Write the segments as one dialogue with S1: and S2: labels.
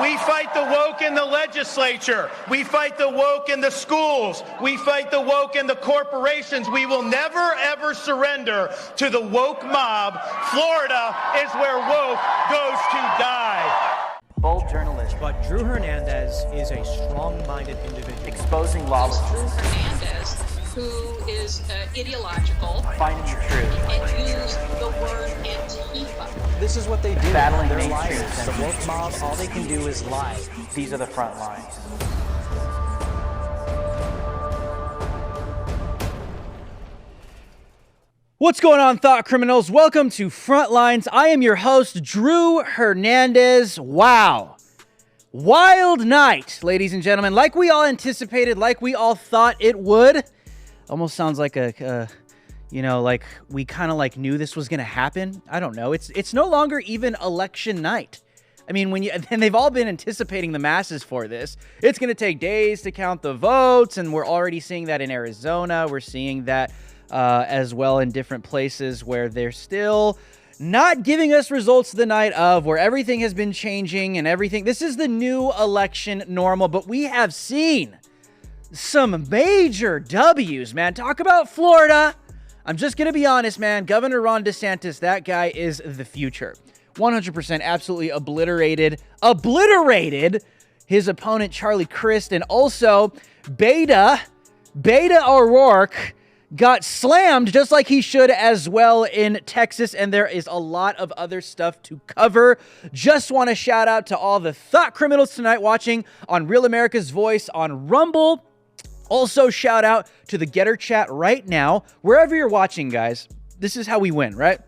S1: We fight the woke in the legislature. We fight the woke in the schools. We fight the woke in the corporations. We will never, ever surrender to the woke mob. Florida is where woke goes to die.
S2: Bold journalist.
S3: But Drew Hernandez is a strong-minded individual.
S2: Exposing lawlessness.
S4: Hernandez, who is ideological.
S2: Finding the truth.
S4: And use the word Antifa.
S3: This is what they do.
S2: Battling
S3: They're
S2: mainstream
S3: liars. The
S2: censorship.
S3: woke mob, all they can do is lie.
S2: These are the front lines.
S5: What's going on, thought criminals? Welcome to Frontlines. I am your host, Drew Hernandez. Wow. Wild night, ladies and gentlemen. Like we all anticipated, like we all thought it would. Almost sounds like like we kind of like knew this was going to happen. I don't know. It's no longer even election night. I mean, and they've all been anticipating the masses for this. It's going to take days to count the votes, and we're already seeing that in Arizona. We're seeing that as well in different places where they're still not giving us results the night of, where everything has been changing and everything. This is the new election normal, but we have seen some major W's, man. Talk about Florida. I'm just going to be honest, man. Governor Ron DeSantis, that guy is the future. 100% absolutely obliterated his opponent, Charlie Crist, and also Beta O'Rourke got slammed just like he should as well in Texas, and there is a lot of other stuff to cover. Just want to shout out to all the thought criminals tonight watching on Real America's Voice on Rumble. Also, shout out to the Getter chat right now. Wherever you're watching, guys, this is how we win, right?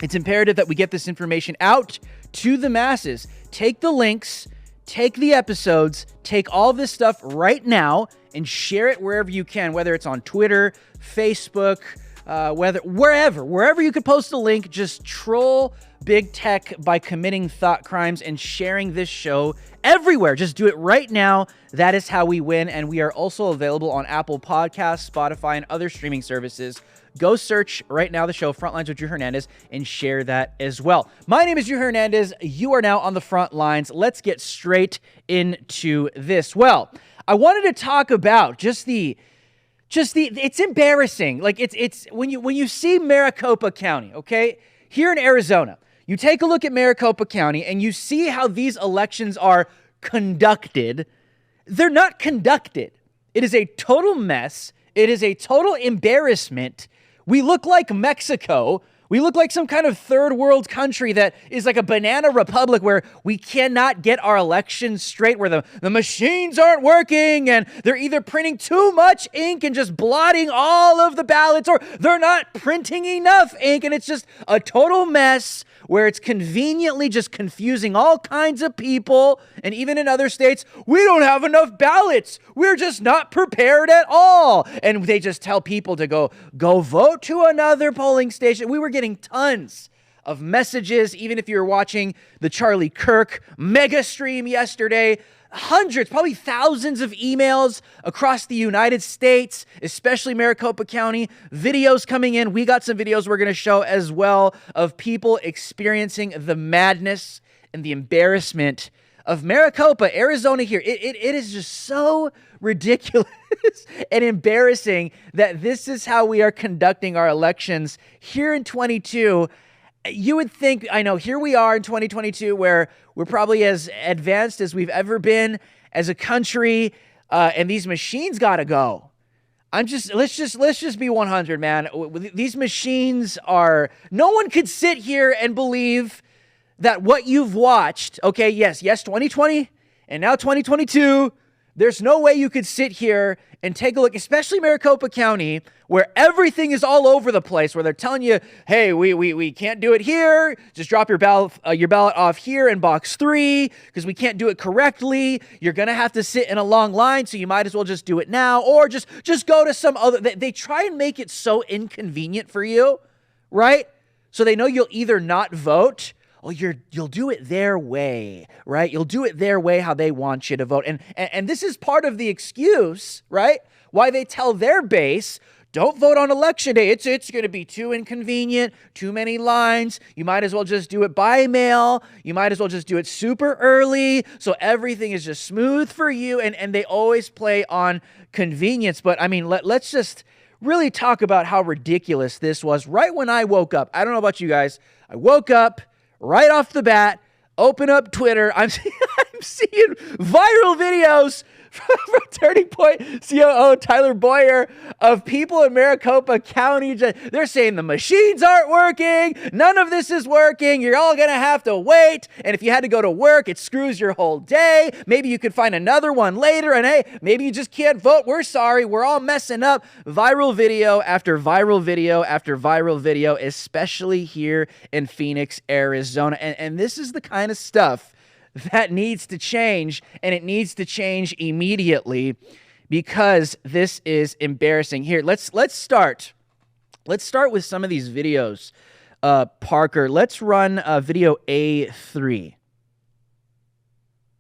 S5: It's imperative that we get this information out to the masses. Take the links, take the episodes, take all this stuff right now and share it wherever you can, whether it's on Twitter, Facebook, wherever you could post a link. Just troll big tech by committing thought crimes and sharing this show everywhere. Just do it right now. That is how we win. And we are also available on Apple Podcasts, Spotify, and other streaming services. Go search right now the show Frontlines with Drew Hernandez and share that as well. My name is Drew Hernandez. You are now on the front lines. Let's get straight into this. Well, I wanted to talk about just the it's embarrassing. Like it's when you see Maricopa County, okay? Here in Arizona, you take a look at Maricopa County and you see how these elections are conducted. They're not conducted. It is a total mess. It is a total embarrassment. We look like Mexico. We look like some kind of third world country that is like a banana republic where we cannot get our elections straight, where the machines aren't working and they're either printing too much ink and just blotting all of the ballots, or they're not printing enough ink, and it's just a total mess where it's conveniently just confusing all kinds of people. And even in other states, we don't have enough ballots. We're just not prepared at all. And they just tell people to go vote to another polling station. We were getting tons of messages, even if you were watching the Charlie Kirk mega stream yesterday. Hundreds, probably thousands of emails across the United States, especially Maricopa County, videos coming in. We got some videos we're going to show as well of people experiencing the madness and the embarrassment of Maricopa, Arizona here. It is just so ridiculous and embarrassing that this is how we are conducting our elections here in 22. You would think, I know, here we are in 2022 where we're probably as advanced as we've ever been as a country, and these machines got to go. Let's just be 100, man. These machines are, no one could sit here and believe that what you've watched, okay, yes, 2020 and now 2022, there's no way you could sit here and take a look, especially Maricopa County, where everything is all over the place, where they're telling you, hey, we can't do it here. Just drop your ballot off here in box 3 because we can't do it correctly. You're going to have to sit in a long line, so you might as well just do it now, or just go to some other. They try and make it so inconvenient for you, right? So they know you'll either not vote, oh, you'll do it their way, right? You'll do it their way, how they want you to vote. And this is part of the excuse, right? Why they tell their base, don't vote on election day. It's going to be too inconvenient, too many lines. You might as well just do it by mail. You might as well just do it super early so everything is just smooth for you. And they always play on convenience. But I mean, let's just really talk about how ridiculous this was right when I woke up. I don't know about you guys. I woke up right off the bat, open up Twitter. I'm seeing viral videos from Turning Point COO Tyler Boyer of people in Maricopa County. They're saying the machines aren't working. None of this is working. You're all going to have to wait. And if you had to go to work, it screws your whole day. Maybe you could find another one later. And hey, maybe you just can't vote. We're sorry. We're all messing up. Viral video after viral video after viral video, especially here in Phoenix, Arizona. And this is the kind of stuff that needs to change, and it needs to change immediately because this is embarrassing. Here, let's start. Let's start with some of these videos. Parker, let's run video A3.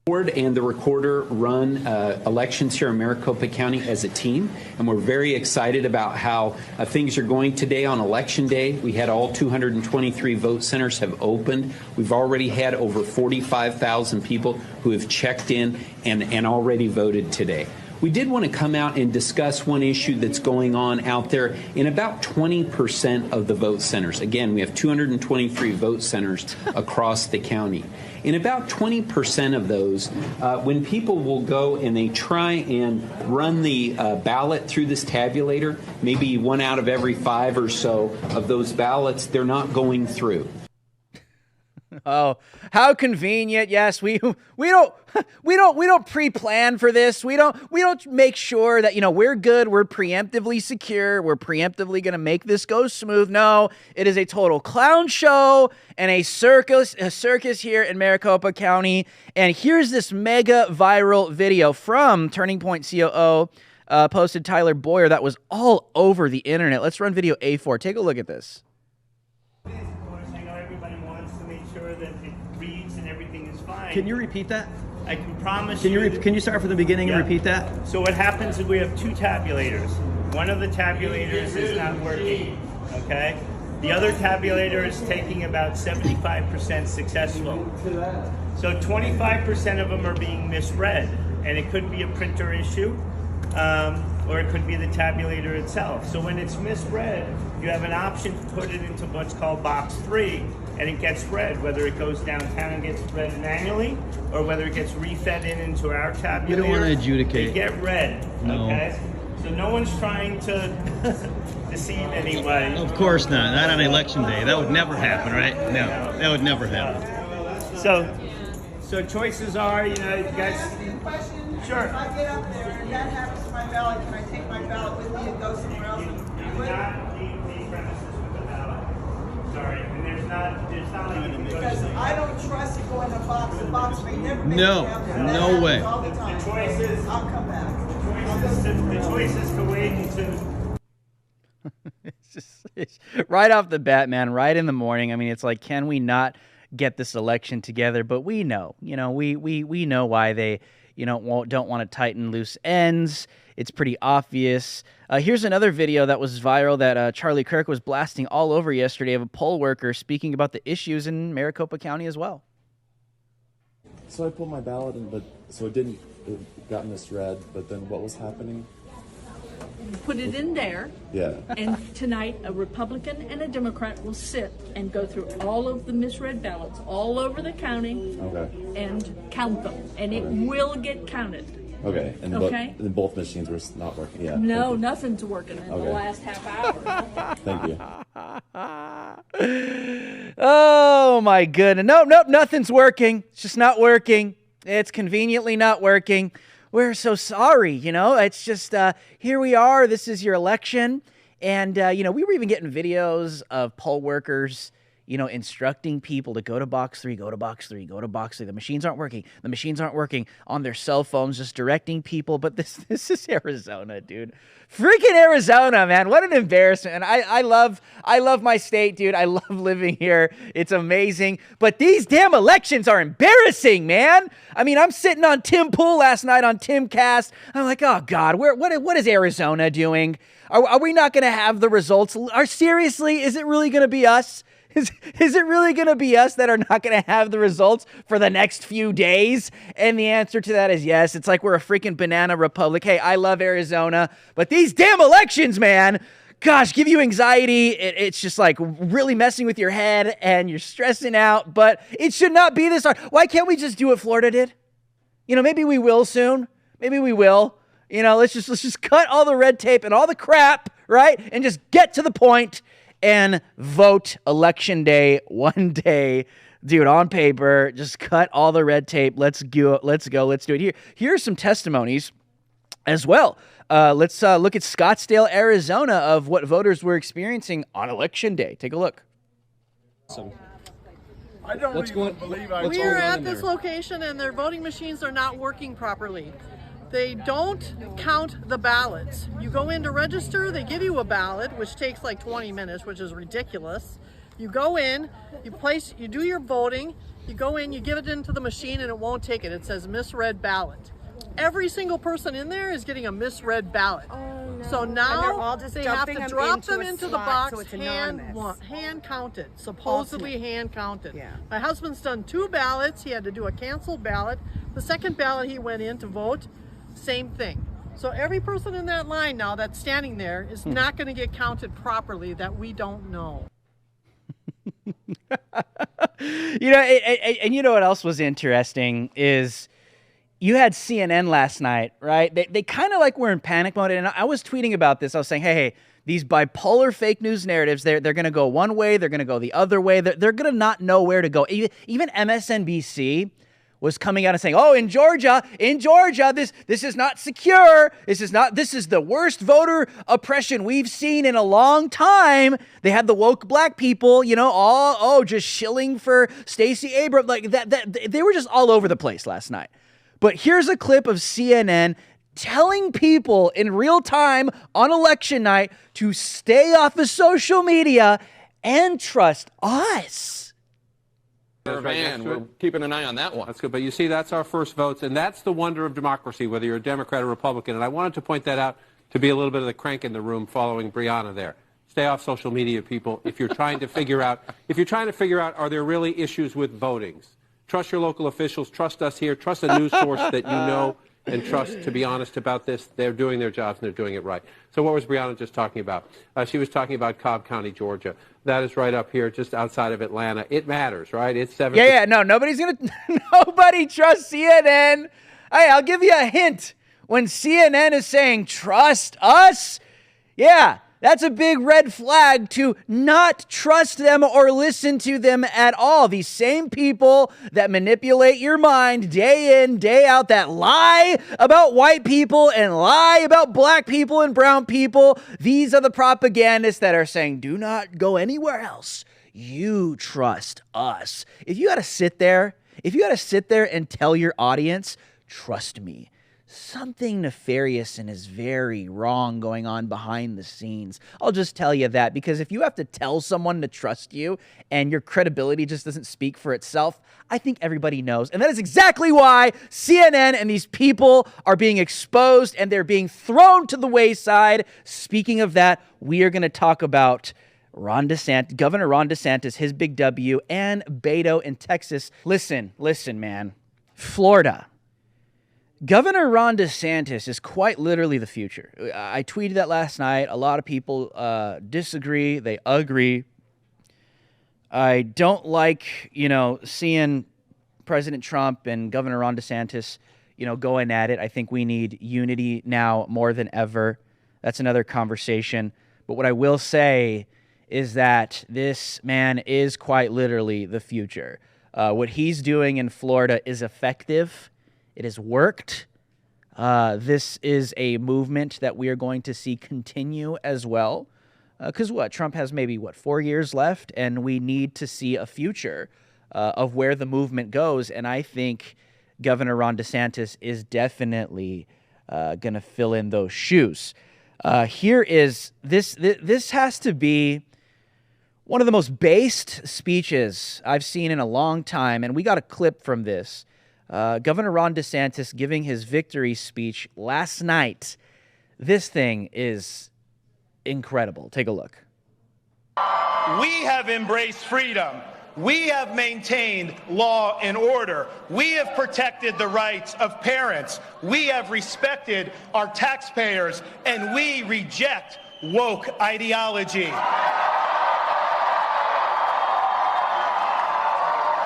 S6: And the recorder run elections here in Maricopa County as a team, and we're very excited about how things are going today on election day. We had all 223 vote centers have opened. We've already had over 45,000 people who have checked in and already voted today. We did want to come out and discuss one issue that's going on out there in about 20% of the vote centers. Again, we have 223 vote centers across the county. In about 20% of those, when people will go and they try and run the ballot through this tabulator, maybe 1 out of every 5 or so of those ballots, they're not going through.
S5: Oh, how convenient. Yes, we don't pre-plan for this. We don't make sure that, we're good. We're preemptively secure. We're preemptively going to make this go smooth. No, it is a total clown show and a circus here in Maricopa County. And here's this mega viral video from Turning Point COO, posted Tyler Boyer, that was all over the internet. Let's run video A4. Take a look at this.
S7: Can you repeat that?
S8: I can promise
S7: Can you start from the beginning and repeat that?
S8: So what happens is we have 2 tabulators. One of the tabulators is not working, okay? The other tabulator is taking about 75% successful. So 25% of them are being misread, and it could be a printer issue, or it could be the tabulator itself. So when it's misread, you have an option to put it into what's called box 3, and it gets read, whether it goes downtown and gets read manually, or whether it gets refed into our tabulator.
S7: You don't want to adjudicate.
S8: They get read, okay? So no one's trying to deceive anybody.
S7: Of course not. Not on election day. That would never happen, right? No, that would never happen.
S8: So choices are, you guys. Sure.
S9: If I get up there and that happens to my ballot, can I take my ballot with me and go somewhere else?
S8: You cannot leave the premises with a ballot. Sorry, and there's not like you can go.
S9: Because I don't trust to go in a box. The box may never make
S7: No,
S9: it down there.
S7: no way.
S9: All the time.
S8: The choice is,
S9: I'll come back.
S8: the choice is to wait until.
S5: It's right off the bat, man, right in the morning. I mean, it's like, can we not get this election together? But we know, we know why they, don't want to tighten loose ends. It's pretty obvious. Here's another video that was viral that Charlie Kirk was blasting all over yesterday of a poll worker speaking about the issues in Maricopa County as well.
S10: So I put my ballot in, but so it got misread, but then what was happening?
S11: Put it in there.
S10: Yeah.
S11: And tonight, a Republican and a Democrat will sit and go through all of the misread ballots all over the county.
S10: Okay.
S11: And count them. And it will get counted.
S10: Okay. And
S11: okay.
S10: Then both machines were not working. Yeah.
S11: No, nothing's working in the last half hour.
S10: Thank you.
S5: Oh my goodness. Nope, nothing's working. It's just not working. It's conveniently not working. We're so sorry, it's just, here we are, this is your election, and, we were even getting videos of poll workers, instructing people to go to box 3, go to box 3, go to box 3. The machines aren't working. The machines aren't working on their cell phones, just directing people. But this is Arizona, dude. Freaking Arizona, man. What an embarrassment. And I love my state, dude. I love living here. It's amazing. But these damn elections are embarrassing, man. I mean, I'm sitting on Tim Pool last night on Timcast. I'm like, oh, God, what is Arizona doing? Are we not going to have the results? Seriously, is it really going to be us? Is it really going to be us that are not going to have the results for the next few days? And the answer to that is yes. It's like we're a freaking banana republic. Hey, I love Arizona, but these damn elections, man, gosh, give you anxiety. It's just like really messing with your head and you're stressing out, but it should not be this hard. Why can't we just do what Florida did? Maybe we will soon. Maybe we will. Let's just cut all the red tape and all the crap, right? And just get to the point and vote election day one day. Dude, on paper, just cut all the red tape. Let's go. Let's do it. Here are some testimonies as well. Let's look at Scottsdale, Arizona, of what voters were experiencing on election day. Take a look.
S12: I don't even believe we are at this location and their voting machines are not working properly. They don't count the ballots. You go in to register, they give you a ballot, which takes like 20 minutes, which is ridiculous. You go in, you do your voting, you go in, you give it into the machine and it won't take it. It says misread ballot. Every single person in there is getting a misread ballot. Oh, no. So now they have to drop them into the box, so hand counted, supposedly hand counted. Yeah. My husband's done 2 ballots. He had to do a canceled ballot. The second ballot he went in to vote, same thing. So every person in that line now that's standing there is not going to get counted properly that we don't know.
S5: And you know what else was interesting is you had CNN last night, right? They kind of like were in panic mode. And I was tweeting about this. I was saying, hey, these bipolar fake news narratives, they're going to go one way. They're going to go the other way. They're going to not know where to go. Even MSNBC was coming out and saying, oh, in Georgia, this is not secure. This is the worst voter oppression we've seen in a long time. They had the woke black people, just shilling for Stacey Abrams. Like that, they were just all over the place last night. But here's a clip of CNN telling people in real time on election night to stay off of social media and trust us.
S13: We're keeping an eye on that one. That's good. But you see, that's our first votes, and that's the wonder of democracy, whether you're a Democrat or Republican. And I wanted to point that out to be a little bit of the crank in the room following Brianna there. Stay off social media, people. If you're trying to figure out, are there really issues with votings? Trust your local officials. Trust us here. Trust a news source that you know and trust to be honest about this. They're doing their jobs and they're doing it right. So what was Brianna just talking about? She was talking about Cobb County, Georgia. That is right up here, just outside of Atlanta. It matters, right? It's 7.
S5: Yeah. No, nobody trusts CNN. Hey, I'll give you a hint. When CNN is saying trust us, yeah, that's a big red flag to not trust them or listen to them at all. These same people that manipulate your mind day in, day out, that lie about white people and lie about black people and brown people, these are the propagandists that are saying, do not go anywhere else. You trust us. If you got to sit there and tell your audience, trust me, something nefarious and is very wrong going on behind the scenes. I'll just tell you that, because if you have to tell someone to trust you and your credibility just doesn't speak for itself, I think everybody knows. And that is exactly why CNN and these people are being exposed and they're being thrown to the wayside. Speaking of that, we are going to talk about Governor Ron DeSantis, his big W, and Beto in Texas. Listen, man. Florida. Governor Ron DeSantis is quite literally the future. I tweeted that last night. A lot of people disagree. They agree. I don't like, seeing President Trump and Governor Ron DeSantis, going at it. I think we need unity now more than ever. That's another conversation. But what I will say is that this man is quite literally the future. What he's doing in Florida is effective. It has worked. This is a movement that we are going to see continue as well. Because Trump has maybe, 4 years left, and we need to see a future of where the movement goes. And I think Governor Ron DeSantis is definitely going to fill in those shoes. Here is this. This has to be one of the most based speeches I've seen in a long time, and we got a clip from this. Governor Ron DeSantis giving his victory speech last night. This thing is incredible. Take a look.
S1: We have embraced freedom. We have maintained law and order. We have protected the rights of parents. We have respected our taxpayers, and we reject woke ideology.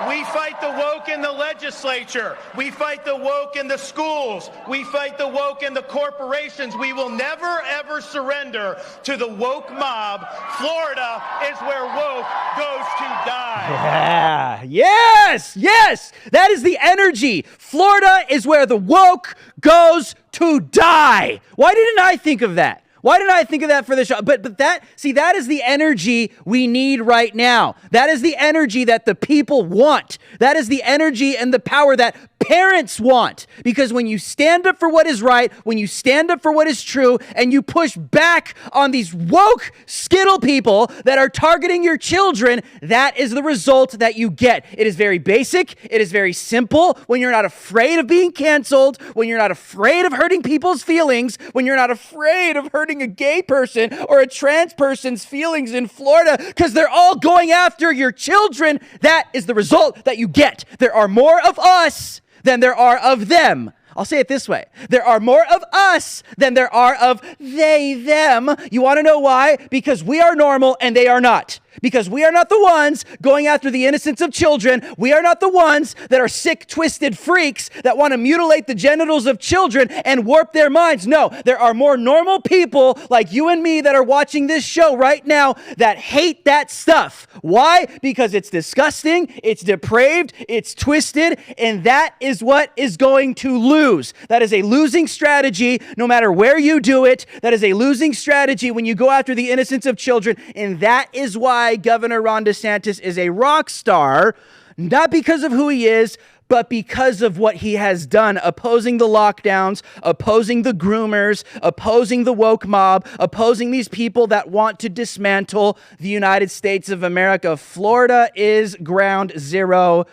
S1: We fight the woke in the legislature. We fight the woke in the schools. We fight the woke in the corporations. We will never, ever surrender to the woke mob. Florida is where woke goes to die.
S5: Yeah. Yes. Yes. That is the energy. Florida is where the woke goes to die. Why didn't I think of that? Why didn't I think of that for the show? But that is the energy we need right now. That is the energy that the people want. That is the energy and the power that parents want. Because when you stand up for what is right, when you stand up for what is true, and you push back on these woke Skittle people that are targeting your children, that is the result that you get. It is very basic. It is very simple. When you're not afraid of being canceled, when you're not afraid of hurting people's feelings, when you're not afraid of hurting a gay person or a trans person's feelings in Florida, because they're all going after your children, that is the result that you get. There are more of us than there are of them. I'll say it this way. There are more of us than there are of they, them. You want to know why? Because we are normal and they are not. Because we are not the ones going after the innocence of children. We are not the ones that are sick, twisted freaks that want to mutilate the genitals of children and warp their minds. No, there are more normal people like you and me that are watching this show right now that hate that stuff. Why? Because it's disgusting, it's depraved, it's twisted, and that is what is going to lose. That is a losing strategy no matter where you do it. That is a losing strategy when you go after the innocence of children, and that is why Governor Ron DeSantis is a rock star, not because of who he is, but because of what he has done, opposing the lockdowns, opposing the groomers, opposing the woke mob, opposing these people that want to dismantle the United States of America. Florida is ground zero,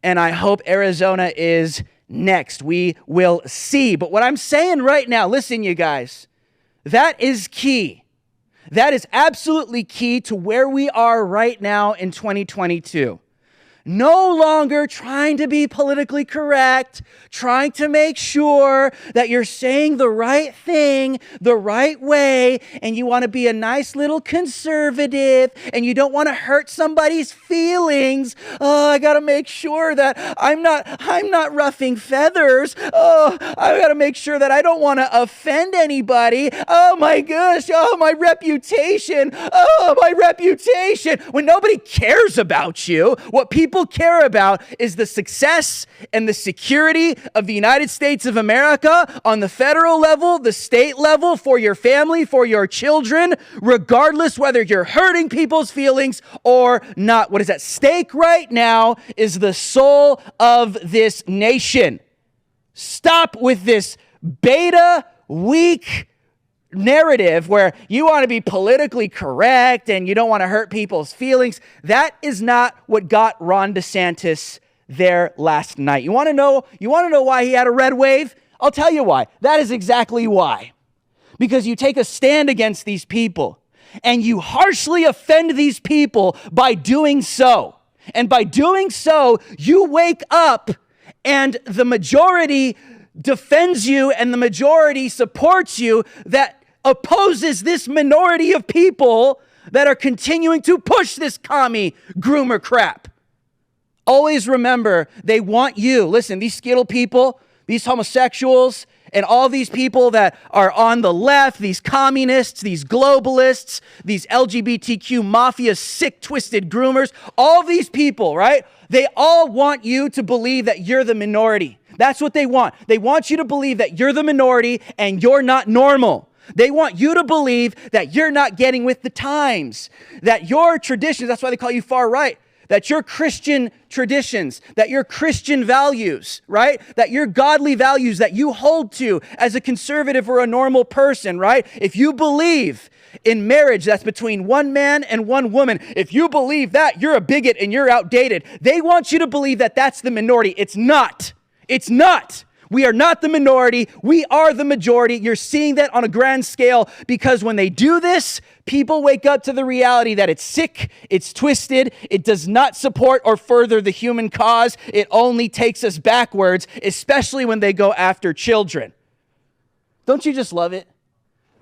S5: and I hope Arizona is next. We will see. But what I'm saying right now, listen, you guys, that is key. That is absolutely key to where we are right now in 2022. No longer trying to be politically correct, trying to make sure that you're saying the right thing the right way, and you want to be a nice little conservative, and you don't want to hurt somebody's feelings. Oh, I got to make sure that I'm not ruffling feathers. Oh, I got to make sure that I don't want to offend anybody. Oh my gosh, oh my reputation. Oh, my reputation. When nobody cares about you, what people care about is the success and the security of the United States of America on the federal level, the state level, for your family, for your children, regardless whether you're hurting people's feelings or not. What is at stake right now is the soul of this nation. Stop with this beta, weak narrative where you want to be politically correct and you don't want to hurt people's feelings. That is not what got Ron DeSantis there last night. You want to know why he had a red wave? I'll tell you why. That is exactly why. Because you take a stand against these people and you harshly offend these people by doing so. And by doing so, you wake up and the majority defends you and the majority supports you that opposes this minority of people that are continuing to push this commie groomer crap. Always remember, they want you. Listen, these Skittle people, these homosexuals, and all these people that are on the left, these communists, these globalists, these LGBTQ mafia, sick, twisted groomers, all these people, right? They all want you to believe that you're the minority. That's what they want. They want you to believe that you're the minority and you're not normal. They want you to believe that you're not getting with the times, that your traditions, that's why they call you far right, that your Christian traditions, that your Christian values, right? That your godly values that you hold to as a conservative or a normal person, right? If you believe in marriage that's between one man and one woman, if you believe that, you're a bigot and you're outdated. They want you to believe that that's the minority. It's not. It's not. We are not the minority. We are the majority. You're seeing that on a grand scale because when they do this, people wake up to the reality that it's sick, it's twisted, it does not support or further the human cause. It only takes us backwards, especially when they go after children. Don't you just love it?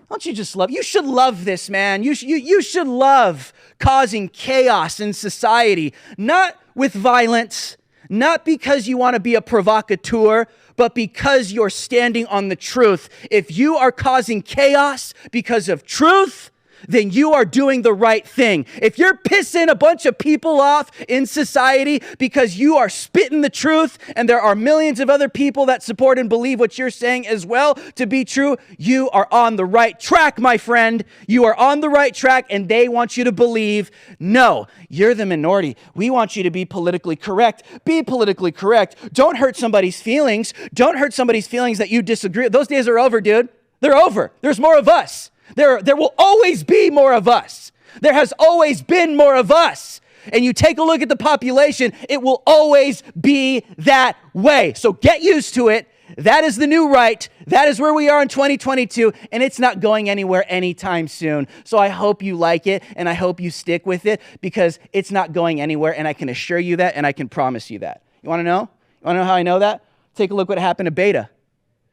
S5: Don't you just love it? You should love this, man. You should love causing chaos in society, not with violence, not because you want to be a provocateur, but because you're standing on the truth. If you are causing chaos because of truth, then you are doing the right thing. If you're pissing a bunch of people off in society because you are spitting the truth and there are millions of other people that support and believe what you're saying as well to be true, you are on the right track, my friend. You are on the right track, and they want you to believe, no, you're the minority. We want you to be politically correct. Be politically correct. Don't hurt somebody's feelings. Don't hurt somebody's feelings that you disagree. Those days are over, dude. They're over. There's more of us. There will always be more of us. There has always been more of us. And you take a look at the population, it will always be that way. So get used to it. That is the new right. That is where we are in 2022, and it's not going anywhere anytime soon. So I hope you like it, and I hope you stick with it, because it's not going anywhere, and I can assure you that, and I can promise you that. You want to know? You want to know how I know that? Take a look what happened to Beta.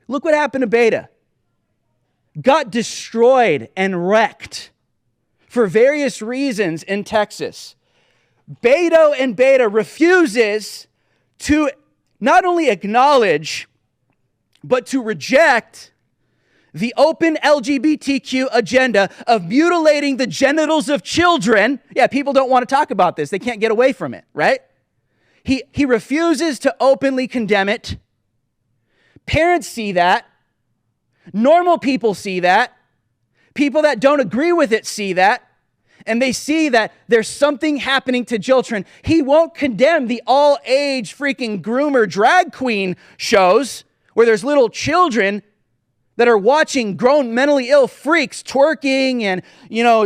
S5: Look what happened to Beta. Got destroyed and wrecked for various reasons in Texas. Beto and Beta refuses to not only acknowledge, but to reject the open LGBTQ agenda of mutilating the genitals of children. Yeah, people don't want to talk about this. They can't get away from it, right? He refuses to openly condemn it. Parents see that. Normal people see that. People that don't agree with it see that. And they see that there's something happening to children. He won't condemn the all-age freaking groomer drag queen shows where there's little children that are watching grown mentally ill freaks twerking and,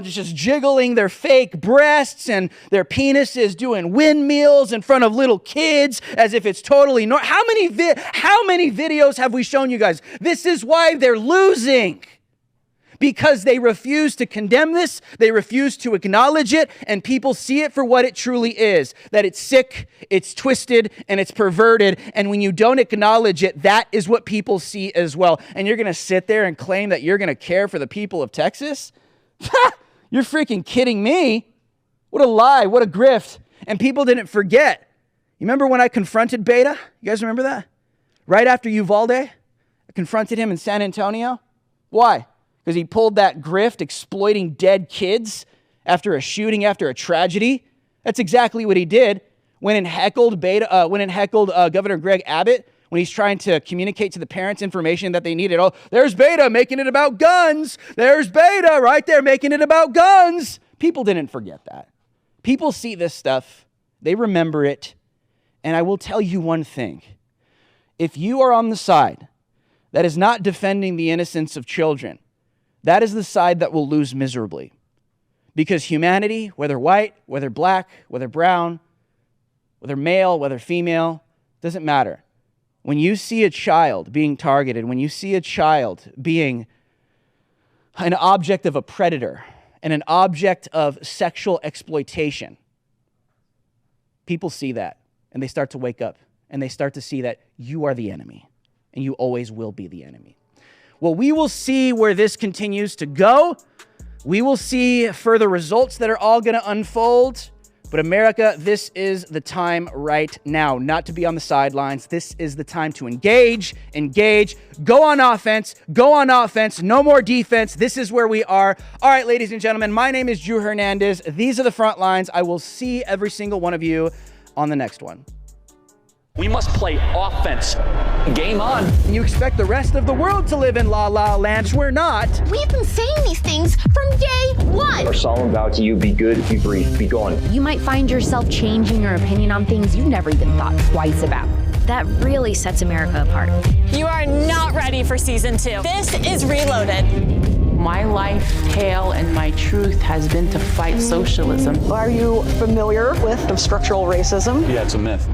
S5: just jiggling their fake breasts and their penises doing windmills in front of little kids as if it's totally normal. How many videos have we shown you guys? This is why they're losing. Because they refuse to condemn this, they refuse to acknowledge it, and people see it for what it truly is. That it's sick, it's twisted, and it's perverted, and when you don't acknowledge it, that is what people see as well. And you're going to sit there and claim that you're going to care for the people of Texas? You're freaking kidding me. What a lie, what a grift. And people didn't forget. You remember when I confronted Beta? You guys remember that? Right after Uvalde, I confronted him in San Antonio. Why? Because he pulled that grift exploiting dead kids after a shooting, after a tragedy. That's exactly what he did. Went and heckled Governor Greg Abbott when he's trying to communicate to the parents information that they needed. Oh, there's Beta making it about guns. There's Beta right there making it about guns. People didn't forget that. People see this stuff. They remember it. And I will tell you one thing. If you are on the side that is not defending the innocence of children, that is the side that will lose miserably. Because humanity, whether white, whether black, whether brown, whether male, whether female, doesn't matter. When you see a child being targeted, when you see a child being an object of a predator and an object of sexual exploitation, people see that and they start to wake up and they start to see that you are the enemy and you always will be the enemy. Well, we will see where this continues to go. We will see further results that are all going to unfold. But America, this is the time right now, not to be on the sidelines. This is the time to engage, go on offense, no more defense. This is where we are. All right, ladies and gentlemen, my name is Drew Hernandez. These are the front lines. I will see every single one of you on the next one.
S14: We must play offense. Game on.
S5: You expect the rest of the world to live in La La Land. We're not.
S15: We've been saying these things from day one.
S16: Our solemn vow to you, be good, be brief, be gone.
S15: You might find yourself changing your opinion on things you've never even thought twice about. That really sets America apart.
S17: You are not ready for season 2. This is Reloaded.
S18: My life, tale, and my truth has been to fight socialism.
S19: Are you familiar with structural racism?
S20: Yeah, it's a myth.